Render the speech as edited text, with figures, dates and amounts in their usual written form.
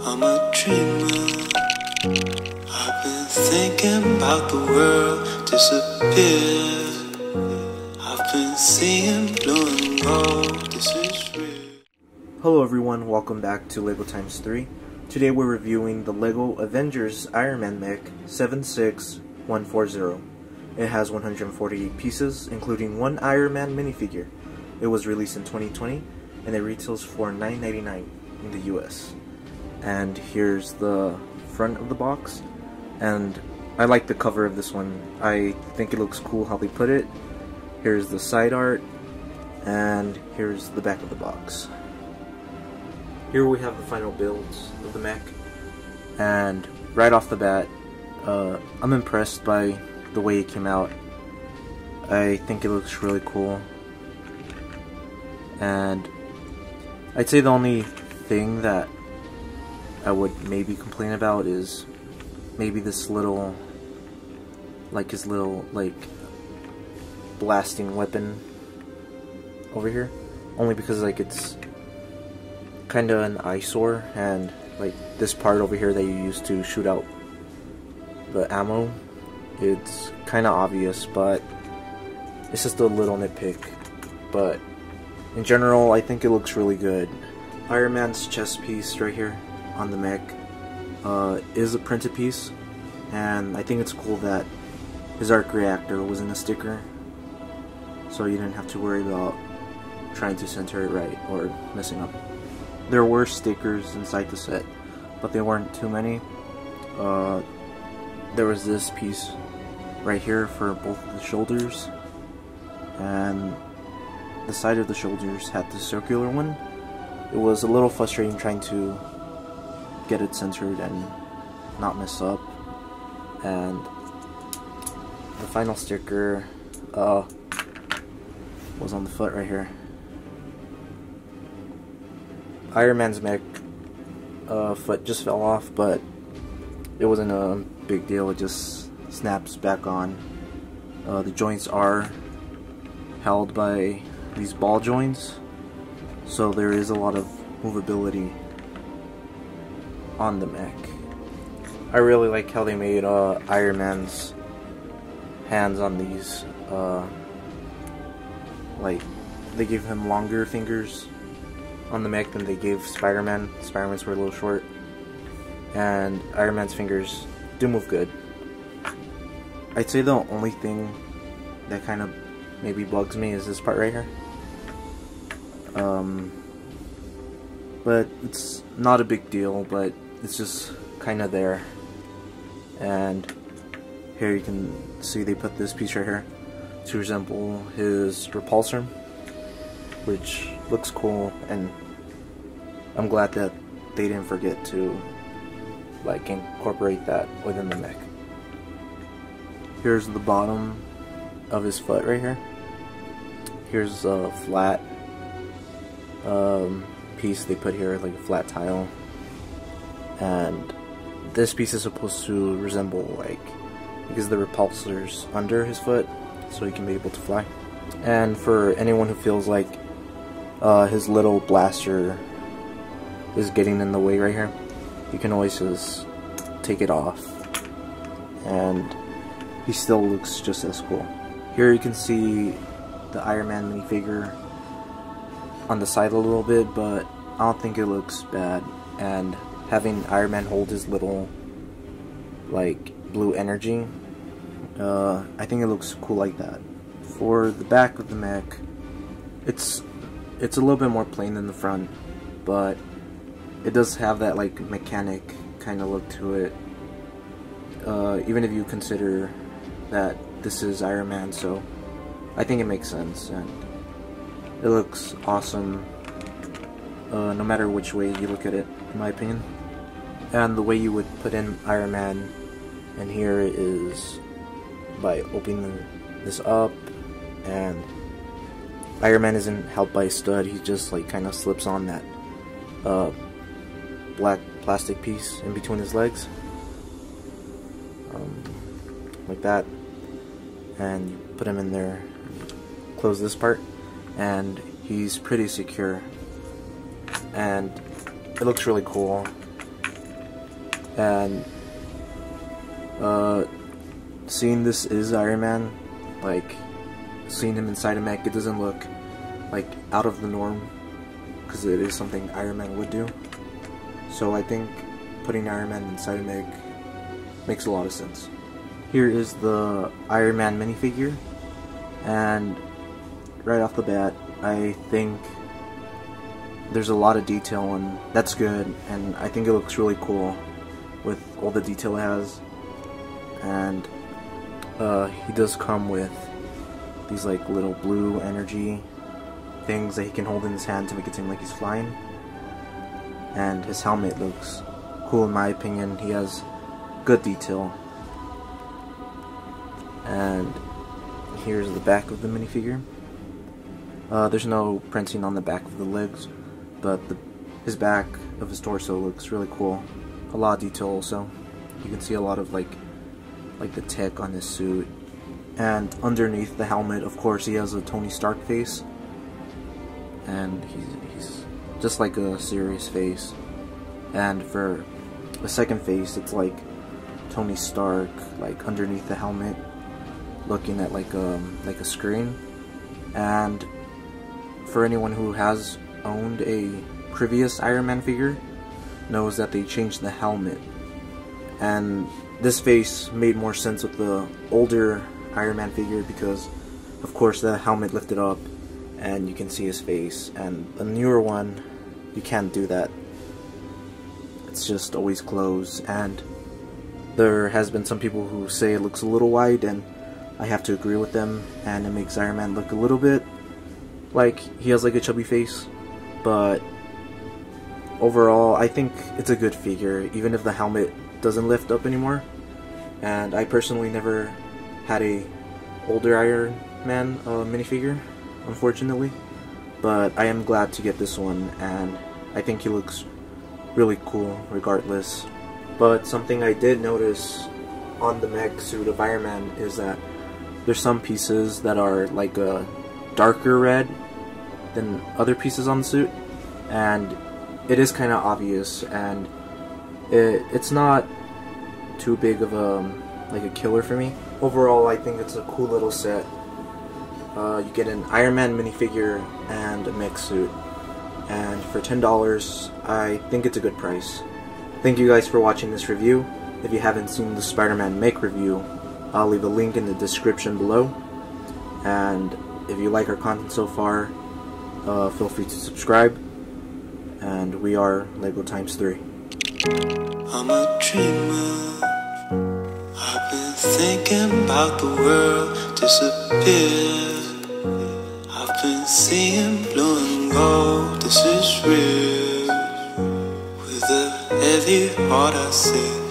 I'm a dreamer. I've been thinking about the world disappear. I've been seeing blue and gold. This is real. Hello everyone, welcome back to LEGO Times 3. Today we're reviewing the LEGO Avengers Iron Man Mech 76140. It has 148 pieces, including one Iron Man minifigure. It was released in 2020, and it retails for $9.99 in the US. And here's the front of the box, and I like the cover of this one. I think it looks cool how they put it. Here's the side art, and here's the back of the box. Here we have the final builds of the mech, and right off the bat, I'm impressed by the way it came out. I think it looks really cool, and I'd say the only thing that I would maybe complain about is maybe this little, his little, blasting weapon over here. Only because, it's kinda an eyesore, and, this part over here that you use to shoot out the ammo, it's kinda obvious, but it's just a little nitpick. But in general, I think it looks really good. Iron Man's chest piece right here on the mech is a printed piece, and I think it's cool that his arc reactor was in a sticker, so you didn't have to worry about trying to center it right or messing up. There were stickers inside the set, but there weren't too many. There was this piece right here for both of the shoulders, and the side of the shoulders had the circular one. It was a little frustrating trying to get it centered and not mess up. And the final sticker was on the foot right here. Iron Man's mech foot just fell off, but it wasn't a big deal. It just snaps back on. The joints are held by these ball joints, so there is a lot of movability on the mech. I really like how they made Iron Man's hands on these. They gave him longer fingers on the mech than they gave Spider-Man. Spider-Man's were a little short, and Iron Man's fingers do move good. I'd say the only thing that kind of maybe bugs me is this part right here. But it's not a big deal, but it's just kind of there. And here you can see they put this piece right here to resemble his repulsor, which looks cool, and I'm glad that they didn't forget to incorporate that within the mech. Here's the bottom of his foot right here. Here's a flat piece they put here, like a flat tile, and this piece is supposed to resemble because the repulsor's under his foot, so he can be able to fly. And for anyone who feels like his little blaster is getting in the way right here, you can always just take it off, and he still looks just as cool. Here you can see the Iron Man minifigure on the side a little bit, but I don't think it looks bad. And having Iron Man hold his little blue energy, I think it looks cool like that. For the back of the mech, it's a little bit more plain than the front, but it does have that mechanic kind of look to it, even if you consider that this is Iron Man, so I think it makes sense, and it looks awesome no matter which way you look at it, in my opinion. And the way you would put in Iron Man in here is by opening this up, and Iron Man isn't held by a stud, he just kind of slips on that black plastic piece in between his legs, like that, and you put him in there, close this part, and he's pretty secure, and it looks really cool. And seeing this is Iron Man, like seeing him inside a mech, it doesn't look like out of the norm because it is something Iron Man would do. So I think putting Iron Man inside a mech makes a lot of sense. Here is the Iron Man minifigure, and right off the bat, I think there's a lot of detail, and that's good, and I think it looks really cool with all the detail it has. And he does come with these like little blue energy things that he can hold in his hand to make it seem like he's flying. And his helmet looks cool in my opinion. He has good detail. And here's the back of the minifigure. There's no printing on the back of the legs, but his back of his torso looks really cool. A lot of detail also. You can see a lot of like the tech on his suit. And underneath the helmet, of course, he has a Tony Stark face. And he's just like a serious face. And for the second face, it's like Tony Stark, like underneath the helmet, looking at like a screen. And for anyone who has owned a previous Iron Man figure, knows that they changed the helmet. And this face made more sense with the older Iron Man figure because, of course, the helmet lifted up and you can see his face. And the newer one, you can't do that. It's just always closed. And there has been some people who say it looks a little wide, and I have to agree with them. And it makes Iron Man look a little bit like he has like a chubby face. But overall, I think it's a good figure, even if the helmet doesn't lift up anymore. And I personally never had a older Iron Man minifigure, unfortunately, but I am glad to get this one, and I think he looks really cool regardless. But something I did notice on the mech suit of Iron Man is that there's some pieces that are like a darker red than other pieces on the suit, and it is kind of obvious, and it's not too big of a killer for me. Overall, I think it's a cool little set. You get an Iron Man minifigure and a mech suit, and for $10, I think it's a good price. Thank you guys for watching this review. If you haven't seen the Spider-Man Mech review, I'll leave a link in the description below. And if you like our content so far, feel free to subscribe. And we are Lego ×3. I'm a dreamer. I've been thinking about the world disappear. I've been seeing blue and gold. This is real. With a heavy heart I say